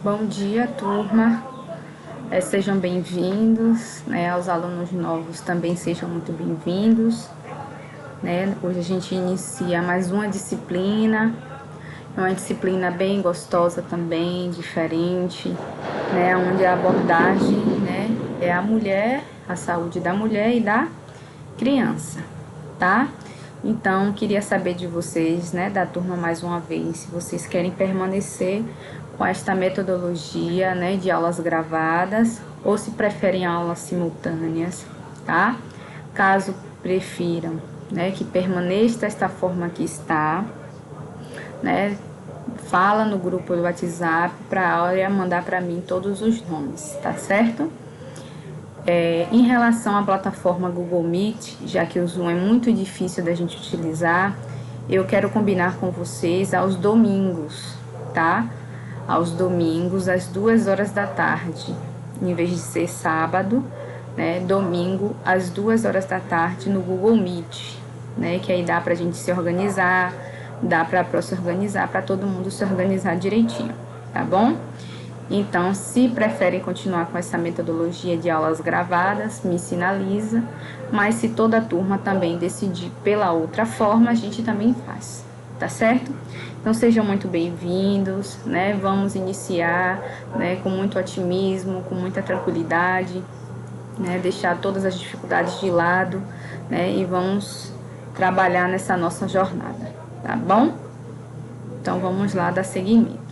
Bom dia, turma. Sejam bem-vindos, né? Aos alunos novos também sejam muito bem-vindos, né? Hoje a gente inicia mais uma disciplina bem gostosa também, diferente, né? Onde a abordagem, né, é a mulher, a saúde da mulher e da criança, tá? Então, queria saber de vocês, né, da turma mais uma vez, se vocês querem permanecer com esta metodologia, né, de aulas gravadas ou se preferem aulas simultâneas, tá? Caso prefiram, né, que permaneça desta forma que está, né, fala no grupo do WhatsApp para a Áurea mandar para mim todos os nomes, tá certo? Em relação à plataforma Google Meet, já que o Zoom é muito difícil da gente utilizar, eu quero combinar com vocês aos domingos, tá? Aos domingos, às 2 horas da tarde, em vez de ser sábado, né? Domingo, às 2 horas da tarde no Google Meet, né? Que aí dá pra gente se organizar, dá pra se organizar, pra todo mundo se organizar direitinho, tá bom? Então, se preferem continuar com essa metodologia de aulas gravadas, me sinaliza, mas se toda a turma também decidir pela outra forma, a gente também faz, tá certo? Então, sejam muito bem-vindos, né? Vamos iniciar, né, com muito otimismo, com muita tranquilidade, né? Deixar todas as dificuldades de lado, né? E vamos trabalhar nessa nossa jornada, tá bom? Então, vamos lá dar seguimento.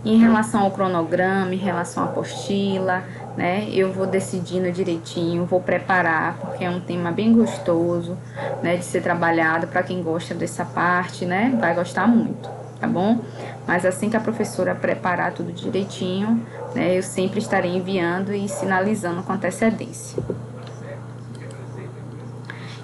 Em relação ao cronograma, em relação à apostila, né, eu vou decidindo direitinho, vou preparar, porque é um tema bem gostoso, né, de ser trabalhado. Para quem gosta dessa parte, né, vai gostar muito, tá bom? Mas assim que a professora preparar tudo direitinho, né, eu sempre estarei enviando e sinalizando com antecedência.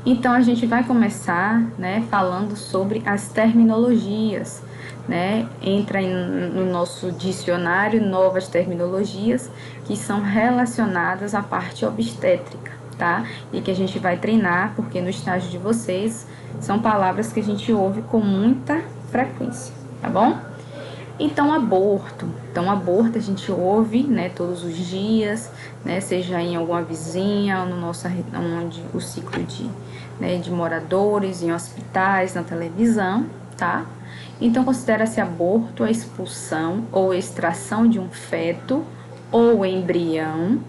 Então, a gente vai começar, né, falando sobre as terminologias, né? Entra no nosso dicionário novas terminologias que são relacionadas à parte obstétrica, tá? E que a gente vai treinar, porque no estágio de vocês são palavras que a gente ouve com muita frequência, tá bom? Então, aborto. Então, aborto a gente ouve, né, todos os dias, né, seja em alguma vizinha, no nosso, onde o ciclo de moradores, em hospitais, na televisão, tá? Então, considera-se aborto a expulsão ou extração de um feto ou embrião,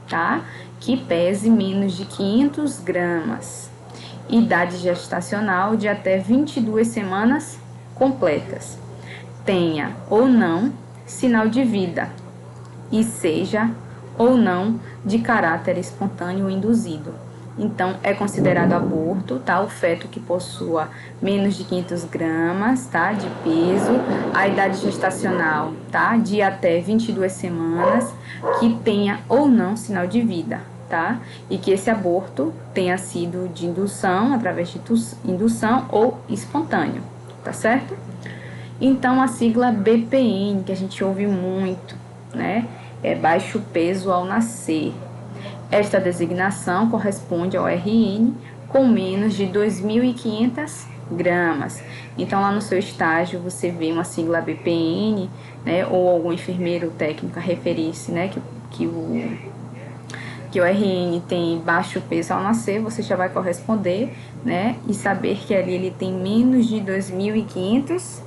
tá? Que pese menos de 500 gramas. Idade gestacional de até 22 semanas completas. Tenha ou não sinal de vida e seja ou não de caráter espontâneo ou induzido. Então, é considerado aborto, tá? O feto que possua menos de 500 gramas, tá? De peso, a idade gestacional, tá? De até 22 semanas, que tenha ou não sinal de vida, tá? E que esse aborto tenha sido de indução, através de indução ou espontâneo, tá certo? Então, a sigla BPN, que a gente ouve muito, né? É baixo peso ao nascer. Esta designação corresponde ao RN com menos de 2.500 gramas. Então, lá no seu estágio, você vê uma sigla BPN, né, ou algum enfermeiro técnico a referir-se, né, que o RN tem baixo peso ao nascer, você já vai corresponder, né, e saber que ali ele tem menos de 2.500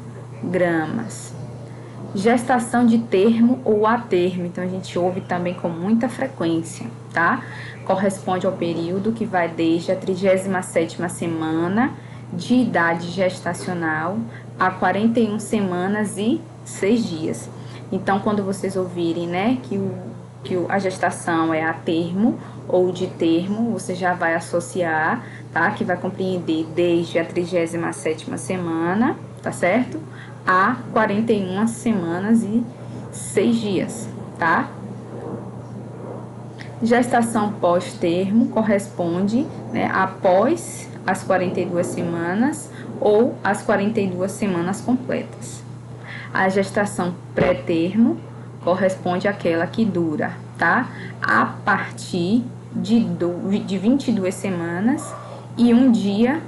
gramas. Gestação de termo ou a termo, então a gente ouve também com muita frequência, tá? Corresponde ao período que vai desde a 37ª semana de idade gestacional a 41 semanas e 6 dias. Então, quando vocês ouvirem, né, que a gestação é a termo ou de termo, você já vai associar, tá? Que vai compreender desde a 37ª semana, tá certo? A 41 semanas e 6 dias, tá? Gestação pós-termo corresponde, né, após as 42 semanas ou as 42 semanas completas. A gestação pré-termo corresponde àquela que dura, tá? A partir de 22 semanas e 1 dia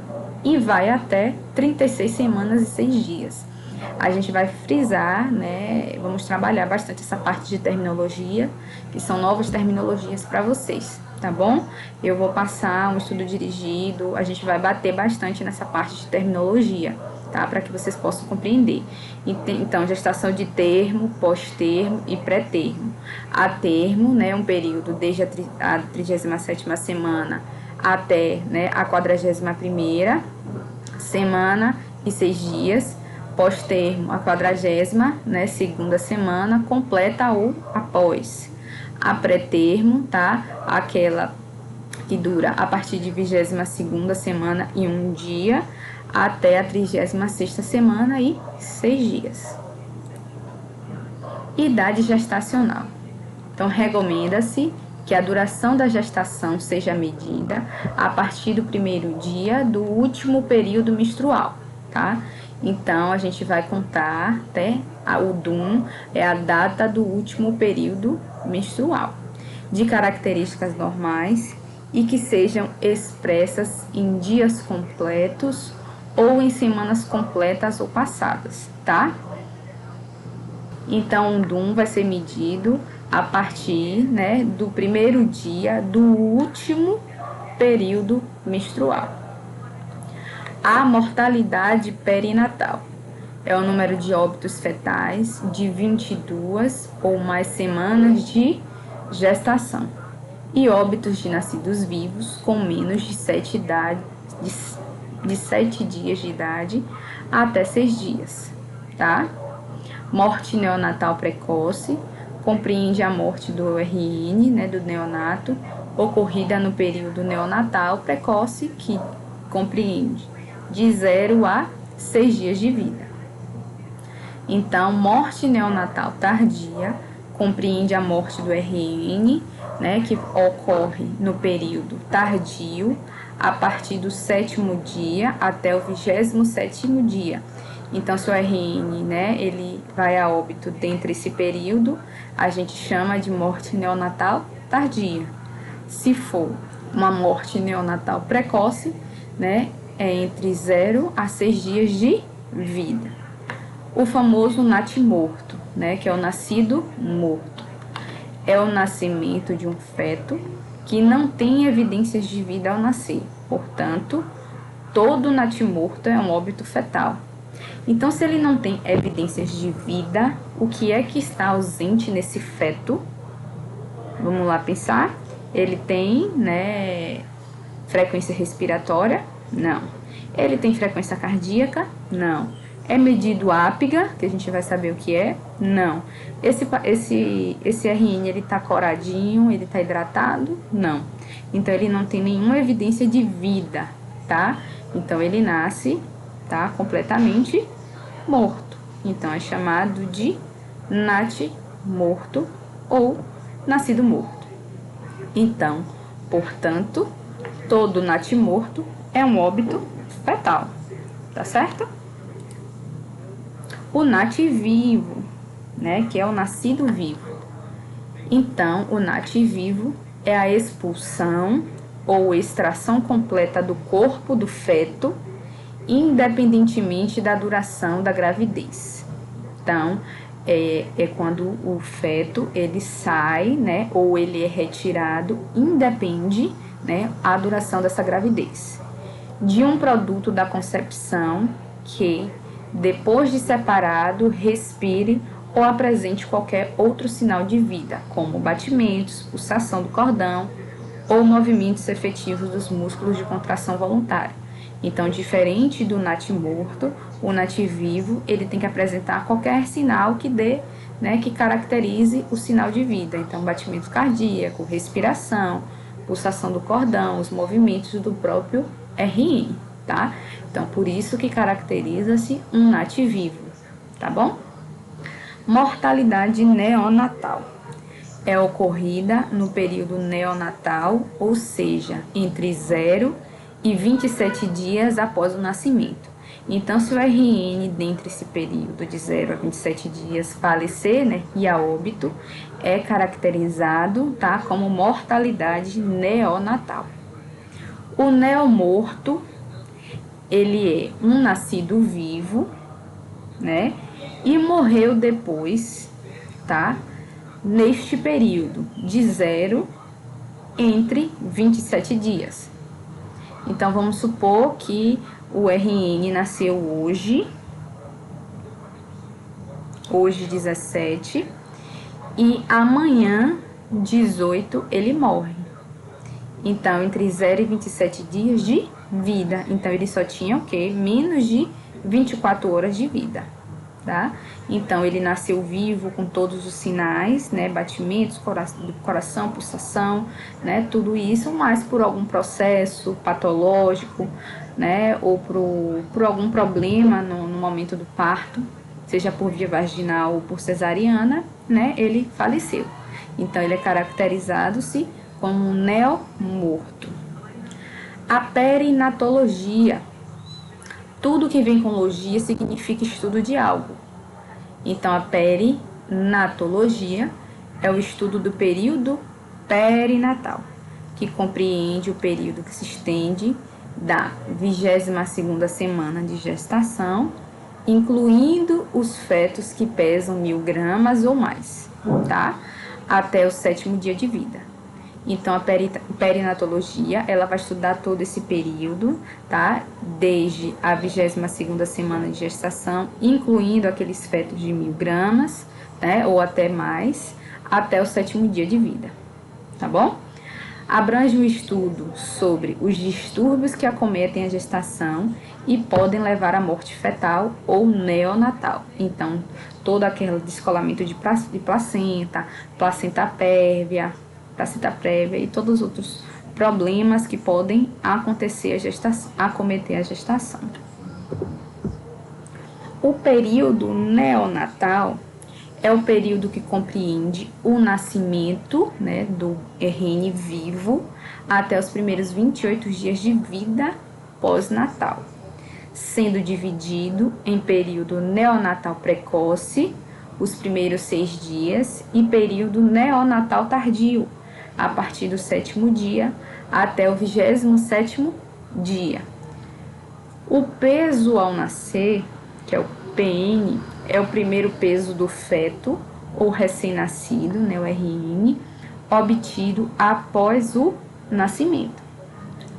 e vai até 36 semanas e 6 dias. a gente vai frisar, né? Vamos trabalhar bastante essa parte de terminologia, que são novas terminologias para vocês, tá bom? Eu vou passar um estudo dirigido, a gente vai bater bastante nessa parte de terminologia, tá? Para que vocês possam compreender. Então, gestação de termo, pós-termo e pré-termo. A termo, né, um período desde a 37ª semana até, né, a 41ª semana e 6 dias. Pós-termo, a 40ª, né, segunda semana, completa ou após. A pré-termo, tá? Aquela que dura a partir de 22ª semana e 1 dia até a 36ª semana e 6 dias. Idade gestacional. Então, recomenda-se que a duração da gestação seja medida a partir do primeiro dia do último período menstrual, tá? Então, a gente vai contar até o DUM, é a data do último período menstrual, de características normais e que sejam expressas em dias completos ou em semanas completas ou passadas, tá? Então, o DUM vai ser medido a partir, né, do primeiro dia do último período menstrual. A mortalidade perinatal é o número de óbitos fetais de 22 ou mais semanas de gestação e óbitos de nascidos vivos com menos de 7 dias de idade até 6 dias, tá? Morte neonatal precoce compreende a morte do RN, né, do neonato, ocorrida no período neonatal precoce, que compreende de 0 a 6 dias de vida. Então, morte neonatal tardia compreende a morte do RN, né, que ocorre no período tardio, a partir do 7º dia até o 27º dia. Então, se o RN, né, ele vai a óbito dentro desse período, a gente chama de morte neonatal tardia. Se for uma morte neonatal precoce, né, é entre 0 a 6 dias de vida. O famoso natimorto, né, que é o nascido morto. É o nascimento de um feto que não tem evidências de vida ao nascer. Portanto, todo natimorto é um óbito fetal. Então, se ele não tem evidências de vida, o que é que está ausente nesse feto? Vamos lá pensar. Ele tem, né, frequência respiratória? Não. Ele tem frequência cardíaca? Não. É medido ápiga, que a gente vai saber o que é? Não. Esse RN, ele tá coradinho, ele tá hidratado? Não. Então, ele não tem nenhuma evidência de vida, tá? Então, ele nasce, tá, completamente morto. Então, é chamado de natimorto ou nascido morto. Então, portanto, todo natimorto é um óbito fetal, tá certo? O nativivo, né, que é o nascido vivo. Então, o nativivo é a expulsão ou extração completa do corpo do feto, independentemente da duração da gravidez. Então, é quando o feto ele sai, né, ou ele é retirado, independe, né, a duração dessa gravidez. De um produto da concepção que, depois de separado, respire ou apresente qualquer outro sinal de vida, como batimentos, pulsação do cordão ou movimentos efetivos dos músculos de contração voluntária. Então, diferente do natimorto, o nativivo ele tem que apresentar qualquer sinal que dê, né, que caracterize o sinal de vida. Então, batimento cardíaco, respiração, pulsação do cordão, os movimentos do próprio RN, tá? Então, por isso que caracteriza-se um nativivo, tá bom? Mortalidade neonatal é ocorrida no período neonatal, ou seja, entre 0 e 27 dias após o nascimento. Então, se o RN, dentro desse período de 0 a 27 dias, falecer, né, e a óbito, é caracterizado, tá, como mortalidade neonatal. O neomorto, ele é um nascido vivo, né? E morreu depois, tá? Neste período de 0 entre 27 dias. Então, vamos supor que o RN nasceu hoje 17, e amanhã, 18, ele morre. Então, entre 0 e 27 dias de vida. Então, ele só tinha o quê? Menos de 24 horas de vida, tá? Então, ele nasceu vivo com todos os sinais, né? Batimentos do coração, pulsação, né? Tudo isso, mas por algum processo patológico, né? Ou por algum problema no momento do parto, seja por via vaginal ou por cesariana, né? Ele faleceu. Então, ele é caracterizado-se como um neomorto. A perinatologia. Tudo que vem com logia significa estudo de algo. Então, a perinatologia é o estudo do período perinatal, que compreende o período que se estende da 22ª semana de gestação, incluindo os fetos que pesam 1000 gramas ou mais, tá? Até o 7º dia de vida. Então, a perinatologia, ela vai estudar todo esse período, tá? Desde a 22ª semana de gestação, incluindo aqueles fetos de 1000 gramas, né? Ou até mais, até o 7º dia de vida, tá bom? Abrange um estudo sobre os distúrbios que acometem a gestação e podem levar à morte fetal ou neonatal. Então, todo aquele descolamento de placenta, placenta prévia e todos os outros problemas que podem acometer a gestação. O período neonatal é o período que compreende o nascimento, né, do RN vivo até os primeiros 28 dias de vida pós-natal, sendo dividido em período neonatal precoce, os primeiros 6 dias, e período neonatal tardio, a partir do 7º dia até o 27º dia. O peso ao nascer, que é o PN, é o primeiro peso do feto ou recém-nascido, né, o RN, obtido após o nascimento.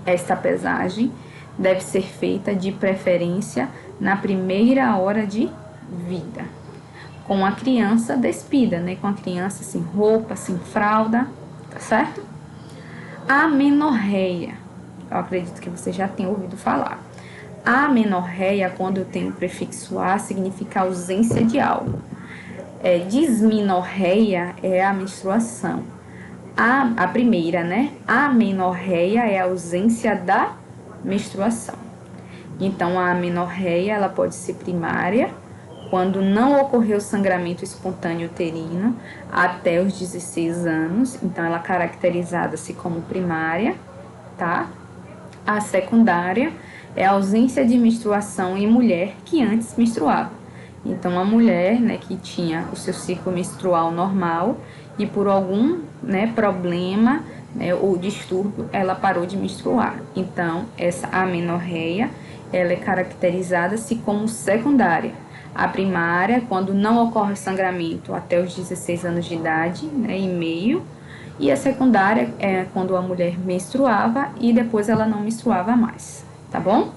Esta pesagem deve ser feita de preferência na primeira hora de vida, com a criança despida, né, com a criança sem roupa, sem fralda, tá certo? A amenorreia, eu acredito que você já tenha ouvido falar. A amenorreia, quando eu tenho o prefixo a, significa ausência de algo. Dismenorreia é a menstruação. A primeira, né? A amenorreia é a ausência da menstruação. Então, a amenorreia, ela pode ser primária, quando não ocorreu sangramento espontâneo uterino até os 16 anos. Então, ela é caracterizada-se como primária, tá? A secundária é a ausência de menstruação em mulher que antes menstruava. Então, a mulher, né, que tinha o seu ciclo menstrual normal e por algum, né, problema, né, ou distúrbio, ela parou de menstruar. Então, essa amenorreia, ela é caracterizada-se como secundária. A primária, quando não ocorre sangramento até os 16 anos de idade, né, e meio. E a secundária é quando a mulher menstruava e depois ela não menstruava mais, tá bom?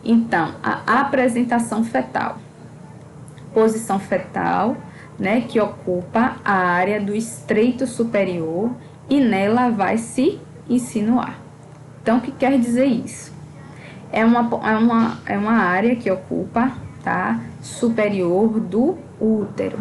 Então, a apresentação fetal. Posição fetal, né, que ocupa a área do estreito superior e nela vai se insinuar. Então, o que quer dizer isso? É uma área que ocupa, tá, superior do útero.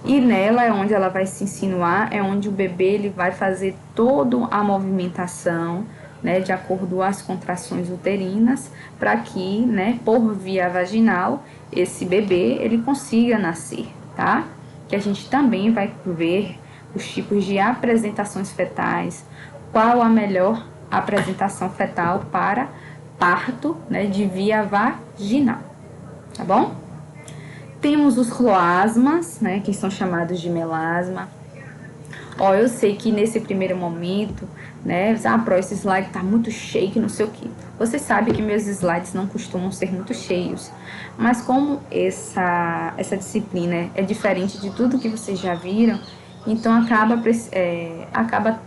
E nela é onde ela vai se insinuar, é onde o bebê ele vai fazer toda a movimentação, né, de acordo com as contrações uterinas, para que, né, por via vaginal, esse bebê ele consiga nascer, tá? Que a gente também vai ver os tipos de apresentações fetais, qual a melhor apresentação fetal para parto, né, de via vaginal, tá bom? Temos os cloasmas, né, que são chamados de melasma, Ó, eu sei que nesse primeiro momento, né, Pro, esse slide tá muito cheio, que não sei o que. Você sabe que meus slides não costumam ser muito cheios, mas como essa disciplina é diferente de tudo que vocês já viram, então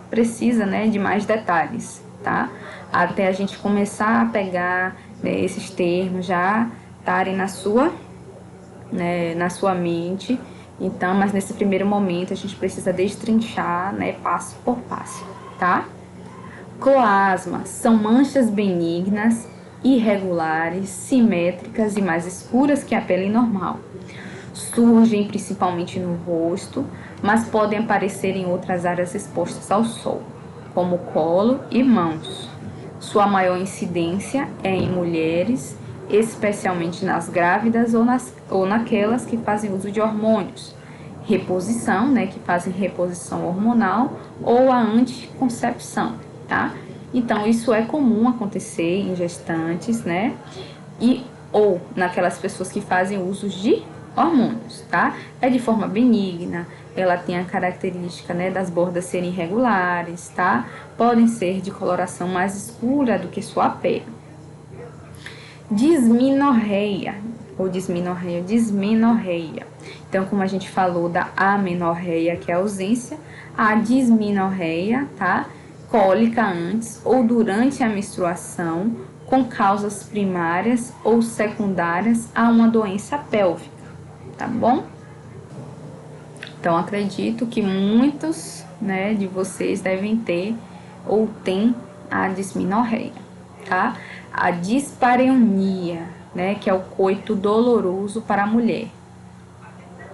precisa, né, de mais detalhes, tá? Até a gente começar a pegar, né, esses termos já estarem na sua, né, na sua mente. Então, mas nesse primeiro momento a gente precisa destrinchar, né, passo por passo, tá? Cloasma são manchas benignas, irregulares, simétricas e mais escuras que a pele normal. Surgem principalmente no rosto, mas podem aparecer em outras áreas expostas ao sol, como colo e mãos. Sua maior incidência é em mulheres, especialmente nas grávidas ou naquelas que fazem uso de hormônios, reposição, né, que fazem reposição hormonal, ou a anticoncepção, tá? Então, isso é comum acontecer em gestantes, né? Ou naquelas pessoas que fazem uso de hormônios, tá? É de forma benigna, ela tem a característica, né, das bordas serem irregulares, tá? Podem ser de coloração mais escura do que sua pele. Dismenorreia, ou dismenorreia. Então, como a gente falou da amenorreia, que é a ausência, a dismenorreia, tá? Cólica antes ou durante a menstruação, com causas primárias ou secundárias a uma doença pélvica, tá bom? Então, acredito que muitos, né, de vocês devem ter ou têm a dismenorreia, tá? A dispareunia, né, que é o coito doloroso para a mulher.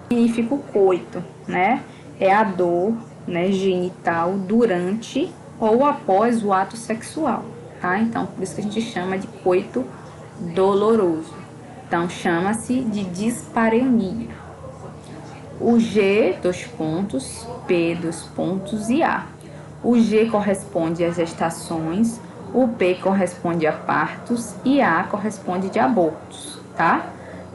Significa o coito, né? É a dor, né, genital durante ou após o ato sexual, tá? Então, por isso que a gente chama de coito doloroso. Então, chama-se de dispareunia. O G, dois pontos, P, dois pontos e A. O G corresponde às gestações, o P corresponde a partos e A corresponde de abortos, tá?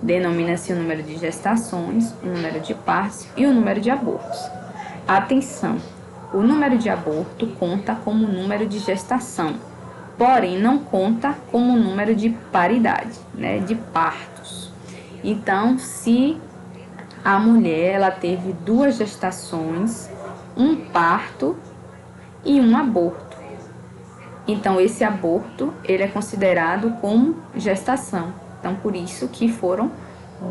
Denomina-se o número de gestações, o número de partos e o número de abortos. Atenção! O número de aborto conta como número de gestação, porém não conta como número de paridade, né, de partos. Então, se a mulher ela teve 2 gestações, um parto e um aborto, então esse aborto ele é considerado como gestação. Então, por isso que foram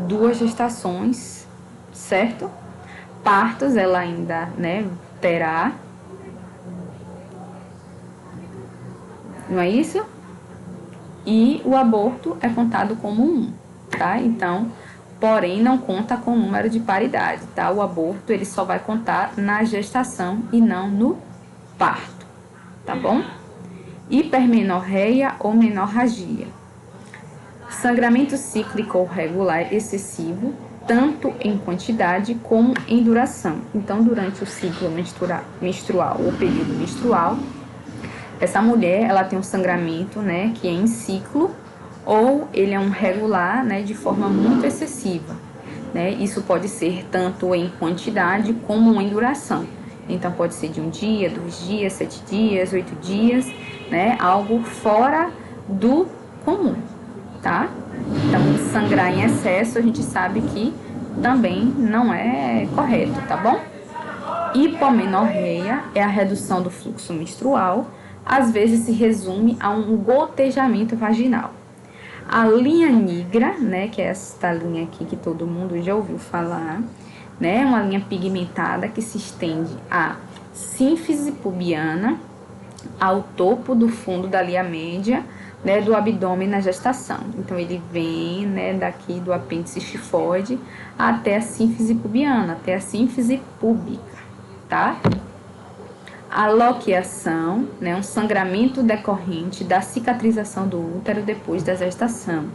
2 gestações, certo? Partos ela ainda, né, terá, não é isso? E o aborto é contado como um, tá? Então, porém, não conta com o número de paridade, tá? O aborto, ele só vai contar na gestação e não no parto, tá bom? Hipermenorreia ou menorragia. Sangramento cíclico ou regular excessivo, tanto em quantidade como em duração. Então, durante o ciclo menstrual ou período menstrual, essa mulher, ela tem um sangramento, né, que é em ciclo, ou ele é um regular, né, de forma muito excessiva, né? Isso pode ser tanto em quantidade como em duração. Então, pode ser de 1 dia, 2 dias, 7 dias, 8 dias, né? Algo fora do comum, tá? Então, sangrar em excesso, a gente sabe que também não é correto, tá bom? Hipomenorreia é a redução do fluxo menstrual, às vezes se resume a um gotejamento vaginal. A linha nigra, né, que é esta linha aqui que todo mundo já ouviu falar, né, uma linha pigmentada que se estende à sínfise pubiana, ao topo do fundo da linha média, né, do abdômen na gestação. Então, ele vem, né, daqui do apêndice xifoide até a sínfise pubiana, até a sínfise púbica, tá? A loquiação, né, um sangramento decorrente da cicatrização do útero depois da gestação.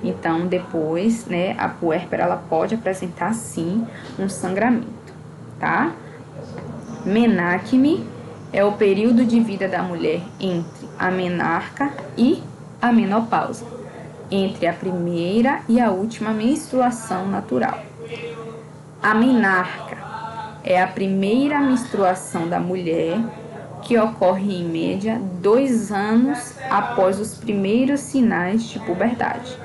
Então, depois, né, a puérpera, ela pode apresentar, sim, um sangramento, tá? Menacme é o período de vida da mulher entre a menarca e a menopausa, entre a primeira e a última menstruação natural. A menarca é a primeira menstruação da mulher, que ocorre em média 2 anos após os primeiros sinais de puberdade.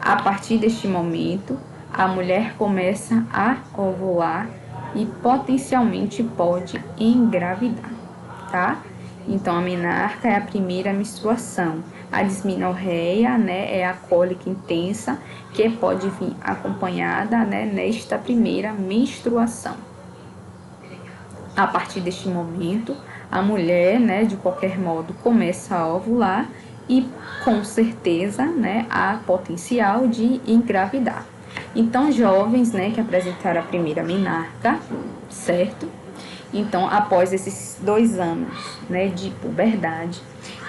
A partir deste momento, a mulher começa a ovular e potencialmente pode engravidar, tá? Então, a menarca é a primeira menstruação. A dismenorreia, né, é a cólica intensa que pode vir acompanhada, né, nesta primeira menstruação. A partir deste momento, a mulher, né, de qualquer modo, começa a ovular e, com certeza, né, há potencial de engravidar. Então, jovens, né, que apresentaram a primeira menarca, certo? Então, após esses 2 anos, né, de puberdade,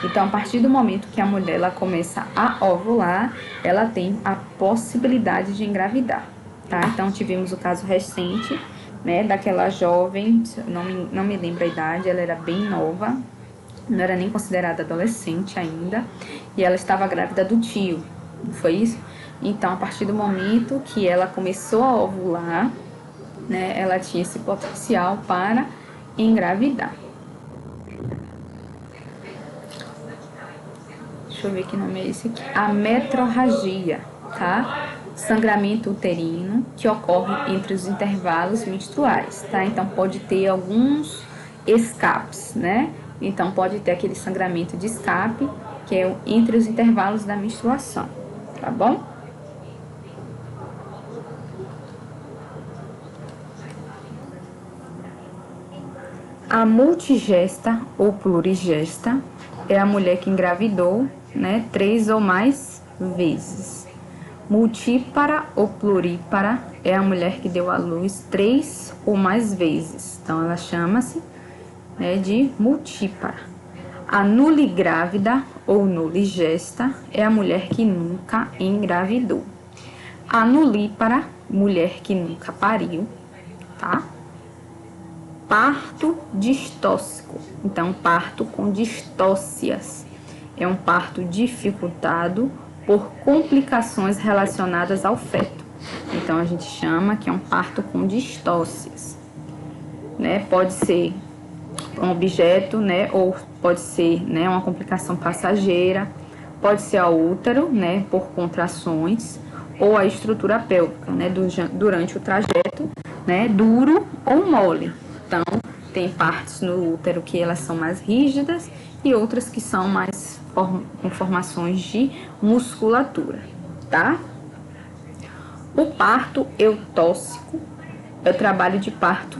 então, a partir do momento que a mulher ela começa a ovular, ela tem a possibilidade de engravidar, tá? Então, tivemos o caso recente, né, daquela jovem, não me lembro a idade, ela era bem nova, não era nem considerada adolescente ainda, e ela estava grávida do tio, não foi isso? Então, a partir do momento que ela começou a ovular, né, ela tinha esse potencial para engravidar. Deixa eu ver que nome é esse aqui. A metrorragia, tá? Sangramento uterino que ocorre entre os intervalos menstruais, tá? Então, pode ter alguns escapes, né? Então, pode ter aquele sangramento de escape, que é entre os intervalos da menstruação, tá bom? A multigesta ou plurigesta é a mulher que engravidou, né, 3 ou mais vezes. Multípara ou plurípara é a mulher que deu à luz 3 ou mais vezes. Então, ela chama-se, né, de multípara. A nuligrávida ou nuligesta é a mulher que nunca engravidou. A nulípara, mulher que nunca pariu, tá? Parto distóxico. Então, parto com distócias. É um parto dificultado por complicações relacionadas ao feto. Então, a gente chama que é um parto com distócias, né? Pode ser um objeto, né? Ou pode ser, né, uma complicação passageira. Pode ser ao útero, né? Por contrações. Ou a estrutura pélvica, né? Durante o trajeto, né? Duro ou mole. Então, tem partes no útero que elas são mais rígidas e outras que são mais com formações de musculatura, tá? O parto eutóxico é o trabalho de parto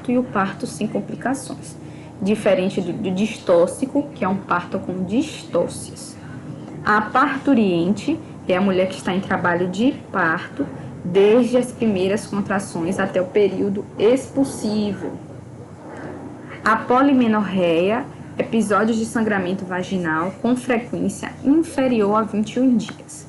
e o parto sem complicações. Diferente do distóxico, que é um parto com distócias. A parturiente é a mulher que está em trabalho de parto desde as primeiras contrações até o período expulsivo. A polimenorreia, episódios de sangramento vaginal com frequência inferior a 21 dias.